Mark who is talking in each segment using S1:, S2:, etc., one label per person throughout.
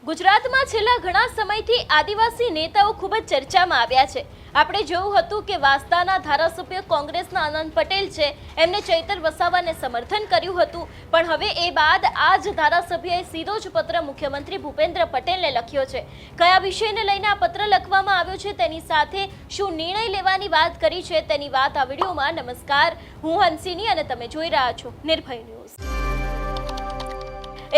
S1: ગુજરાતમાં છેલ્લા ઘણા સમયથી આદિવાસી નેતાઓ ખૂબ જ ચર્ચામાં આવ્યા છે। આપણે જોયું હતું કે વાંસદાના ધારાસભ્ય કોંગ્રેસના આનંદ પટેલ છે, એમને ચૈતર વસાવાને સમર્થન કર્યું હતું, પણ હવે એ બાદ આ જ ધારાસભ્યએ સીધો જ પત્ર મુખ્યમંત્રી ભૂપેન્દ્ર પટેલને લખ્યો છે। કયા વિષયને લઈને આ પત્ર લખવામાં આવ્યો છે, તેની સાથે શું નિર્ણય લેવાની વાત કરી છે, તેની વાત આ વિડીયોમાં। નમસ્કાર, હું હંસિની અને તમે જોઈ રહ્યા છો નિર્ભય ન્યૂઝ।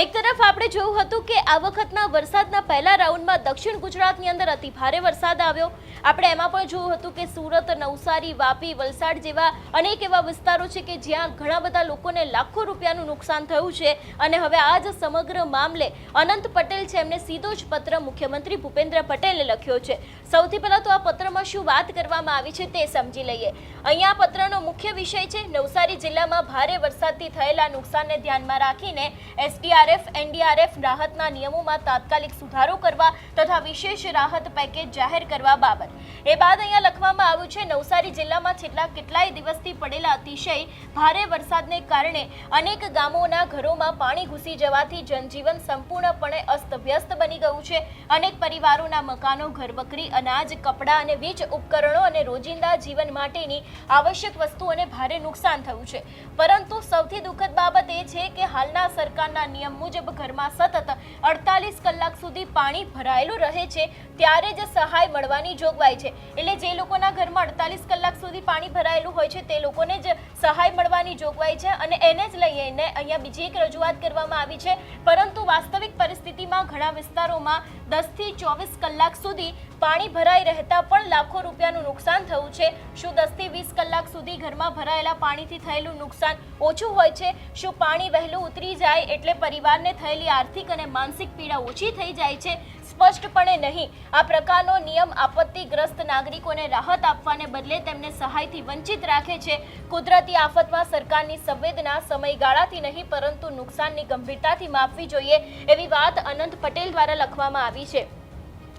S1: એક તરફ આપણે જોયું હતું કે આ વખતના વરસાદના પહેલા રાઉન્ડમાં દક્ષિણ ગુજરાતની અંદર અતિ ભારે વરસાદ આવ્યો। આપણે એમાં પણ જોયું હતું કે સુરત, નવસારી, વાપી, વલસાડ જેવા અનેક એવા વિસ્તારો છે કે જ્યાં ઘણા બધા લોકોને લાખો રૂપિયાનું નુકસાન થયું છે અને હવે આ જ સમગ્ર મામલે અનંત પટેલ છે, એમને સીધો જ પત્ર મુખ્યમંત્રી ભૂપેન્દ્ર પટેલને લખ્યો છે। સૌથી પહેલાં તો આ પત્રમાં શું વાત કરવામાં આવી છે તે સમજી લઈએ। અહીંયા પત્રનો મુખ્ય વિષય છે નવસારી જિલ્લામાં ભારે વરસાદથી થયેલા નુકસાનને ધ્યાનમાં રાખીને એસડીઆરએફ, એનડીઆરએફ રાહતના નિયમોમાં તાત્કાલિક સુધારો કરવા તથા વિશેષ રાહત પેકેજ જાહેર કરવા બાબત। એ બાદ અહીંયા લખવામાં આવ્યું છે નવસારી જિલ્લામાં છેલ્લા કેટલાય દિવસથી પડેલા અતિશય ભારે વરસાદને કારણે અનેક ગામોના ઘરોમાં પાણી ઘૂસી જવાથી જનજીવન સંપૂર્ણપણે અસ્તવ્યસ્ત બની ગયું છે। અનેક પરિવારોના મકાનો, ઘરવકરી, અનાજ, કપડાં અને વીજ ઉપકરણો અને રોજિંદા જીવન માટેની આવશ્યક વસ્તુઓને ભારે નુકસાન થયું છે। પરંતુ સૌથી દુઃખદ બાબત એ છે કે હાલના સરકારના નિયમ મુજબ ઘરમાં સતત 48 કલાક સુધી પાણી ભરાયેલું રહે છે ત્યારે જ સહાય મળવાની જોગવાઈ છે। એટલે જે લોકોના ઘરમાં 48 કલાક સુધી પાણી ભરાયેલું હોય છે તે લોકોને જ સહાય મળવાની જોગવાઈ છે અને એને જ લઈને અહીંયા બીજી એક રજૂઆત કરવામાં આવી છે। પરંતુ વાસ્તવિક પરિસ્થિતિમાં ઘણા વિસ્તારોમાં 10 થી 24 કલાક સુધી પાણી ભરાઈ રહેતા પણ લાખો રૂપિયાનું નુકસાન થયું છે। શું 10 થી 20 કલાક સુધી ઘરમાં ભરાયેલા પાણીથી થયેલું નુકસાન ઓછું હોય છે? શું પાણી વહેલું ઉતરી જાય એટલે પરિવારને થયેલી આર્થિક અને માનસિક પીડા ઓછી થઈ જાય છે? સ્પષ્ટપણે નહીં। આ પ્રકારનો નિયમ આપત્તિગ્રસ્ત નાગરિકોને રાહત આપવાને બદલે તેમને સહાયથી વંચિત રાખે છે। કુદરતી આફતમાં સરકારની સંવેદના સમયગાળાથી નહીં પરંતુ નુકસાનની ગંભીરતાથી માપવી જોઈએ, એવી વાત અનંત પટેલ દ્વારા લખવામાં આવી છે।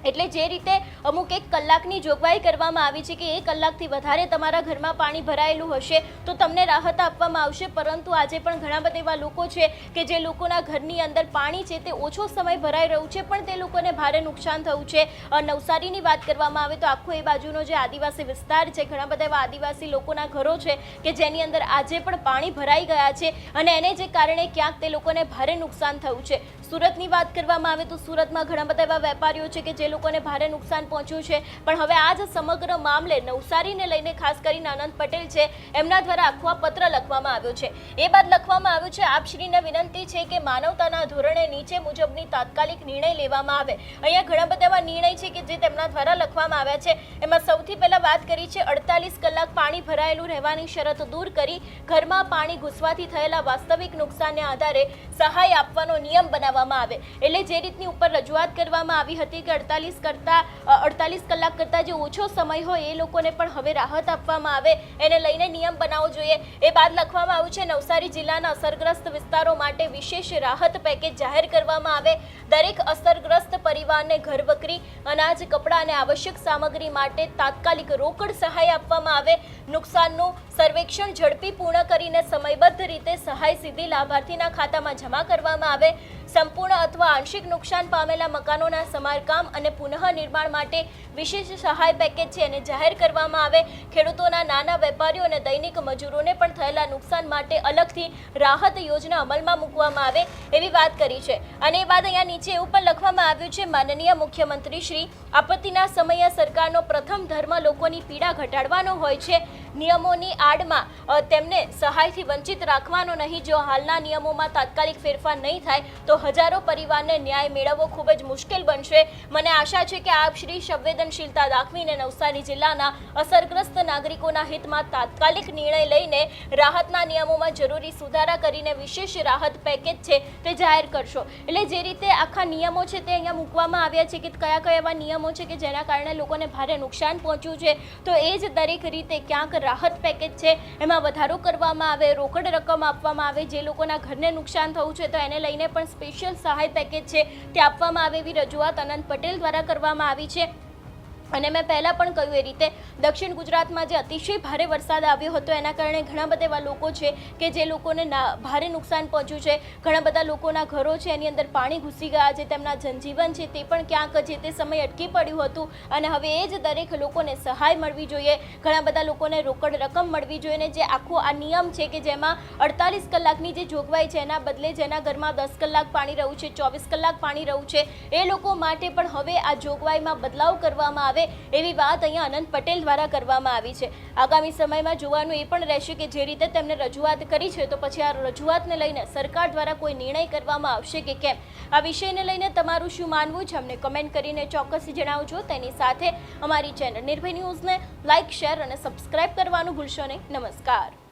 S1: એટલે જે રીતે અમુક 1 કલાકની જોગવાઈ કરવામાં આવી છે કે 1 કલાકથી વધારે તમારા ઘરમાં પાણી ભરાયેલું હશે તો તમને રાહત આપવામાં આવશે, પરંતુ આજે પણ ઘણા બધા એવા લોકો છે કે જે લોકોના ઘરની અંદર પાણી છે તે ઓછો સમય ભરાઈ રહ્યું છે પણ તે લોકોને ભારે નુકસાન થયું છે। નવસારીની વાત કરવામાં આવે તો આખો એ બાજુનો જે આદિવાસી વિસ્તાર છે, ઘણા બધા એવા આદિવાસી લોકોના ઘરો છે કે જેની અંદર આજે પણ પાણી ભરાઈ ગયા છે અને એને જે કારણે ક્યાંક તે લોકોને ભારે નુકસાન થયું છે। સુરતની વાત કરવામાં આવે તો સુરતમાં ઘણા બધા એવા વેપારીઓ છે કે જે લોકોને ભારે નુકસાન પહોંચ્યું છે, પણ હવે આ જ સમગ્ર મામલે નવસારીને લઈને ખાસ કરીને આનંદ પટેલ છે એમના દ્વારા આખો આ પત્ર લખવામાં આવ્યો છે। એ બાદ લખવામાં આવ્યું છે આપશ્રીને વિનંતી છે કે માનવતાના ધોરણે નીચે મુજબની તાત્કાલિક નિર્ણય લેવામાં આવે। અહીંયા ઘણા બધા એવા નિર્ણય છે કે જે તેમના દ્વારા લખવામાં આવ્યા છે। એમાં સૌથી પહેલા વાત કરી છે 48 કલાક પાણી ભરાયેલું રહેવાની શરત દૂર કરી ઘરમાં પાણી ઘૂસવાથી થયેલા વાસ્તવિક નુકસાનને આધારે સહાય આપવાનો નિયમ બનાવવામાં આવે। એટલે જે રીતની ઉપર રજૂઆત કરવામાં આવી હતી કે 48 કલાક કરતાં જે ઓછો સમય હોય એ લોકોને પણ હવે રાહત આપવામાં આવે, એને લઈને નિયમ બનાવવો જોઈએ। એ બાદ લખવામાં આવ્યું છે નવસારી જિલ્લાના અસરગ્રસ્ત વિસ્તારો માટે વિશેષ રાહત પેકેજ જાહેર કરવામાં આવે। દરેક અસરગ્રસ્ત પરિવારને ઘરવકરી, અનાજ, કપડાં અને આવશ્યક સામગ્રી માટે તાત્કાલિક રોકડ સહાય આપવામાં આવે। નુકસાનનું સર્વેક્ષણ ઝડપી પૂર્ણ કરીને સમયબદ્ધ રીતે સહાય સીધી લાભાર્થીના ખાતામાં જમા કરવામાં આવે। સંપૂર્ણ અથવા આંશિક નુકસાન પામેલા મકાનોના સમારકામ અને પુનઃનિર્માણ માટે વિશેષ સહાય પેકેજ છે એને જાહેર કરવામાં આવે। ખેડૂતોના, નાના વેપારીઓ અને દૈનિક મજૂરોને પણ થયેલા નુકસાન માટે અલગથી રાહત યોજના અમલમાં મૂકવામાં આવે એવી વાત કરી છે। અને એ બાદ અહીંયા નીચે એવું પણ લખવામાં આવ્યું છે માનનીય મુખ્યમંત્રી શ્રી, આપત્તિના સમયે સરકારનો પ્રથમ ધર્મ લોકોની પીડા ઘટાડવાનો હોય છે। નિયમોની આડમાં તેમને સહાયથી વંચિત રાખવાનો નહીં। જો હાલના નિયમોમાં તાત્કાલિક ફેરફાર નહીં થાય તો હજારો પરિવારને ન્યાય મેળવવો ખૂબ જ મુશ્કેલ બનશે। મને આશા છે કે આપ શ્રી સંવેદનશીલતા દાખવીને નવસારી જિલ્લાના અસરગ્રસ્ત નાગરિકોના હિતમાં તાત્કાલિક નિર્ણય લઈને રાહતના નિયમોમાં જરૂરી સુધારા કરીને વિશેષ રાહત પેકેજ છે તે જાહેર કરશો। એટલે જે રીતે આખા નિયમો છે તે અહીંયા મૂકવામાં આવ્યા છે કે કયા કયા એવા નિયમો છે કે જેના કારણે લોકોને ભારે નુકસાન પહોંચ્યું છે, તો એ જ દરેક રીતે ક્યાંક રાહત પેકેજ છે એમાં વધારો કરવામાં આવે, રોકડ રકમ આપવામાં આવે। જે લોકોના ઘરને નુકસાન થયું છે તો એને લઈને પણ સ્પેશિયલ સહાય પેકેજ છે તે આપવામાં આવે એવી રજૂઆત અનંત પટેલ દ્વારા કરવામાં આવી છે। અને મેં પહેલાં પણ કહ્યું એ રીતે દક્ષિણ ગુજરાતમાં જે અતિશય ભારે વરસાદ આવ્યો હતો એના કારણે ઘણા બધા એવા લોકો છે કે જે લોકોને ભારે નુકસાન પહોંચ્યું છે. ઘણા બધા લોકોના ઘરો છે એની અંદર પાણી ઘૂસી ગયા છે, તેમના જનજીવન છે તે પણ ક્યાંક જે તે સમયે અટકી પડ્યું હતું અને હવે એ જ દરેક લોકોને સહાય મળવી જોઈએ. ઘણા બધા લોકોને રોકડ રકમ મળવી જોઈએ અને જે આખો આ નિયમ છે કે જેમાં 48 કલાકની જે જોગવાઈ છે એના બદલે જેના ઘરમાં 10 કલાક પાણી રહ્યું છે, 24 કલાક પાણી રહ્યું છે, એ લોકો માટે પણ હવે આ જોગવાઈમાં બદલાવ કરવામાં આવે એવી વાત અહીંયા આનંદ પટેલ દ્વારા કરવામાં આવી છે. આગામી સમયમાં જોવાનું એ પણ રહેશે કે જે રીતે તેમને રજૂઆત કરી છે તો પછી આ રજૂઆતને લઈને સરકાર દ્વારા કોઈ નિર્ણય કરવામાં આવશે કે કેમ. આ વિષયને લઈને તમારું શું માનવું છે અમને કમેન્ટ કરીને ચોક્કસ જણાવજો. તેની સાથે અમારી ચેનલ નિર્ભય ન્યૂઝને લાઇક, શેર અને સબસ્ક્રાઇબ કરવાનું ભૂલશો નહીં. નમસ્કાર.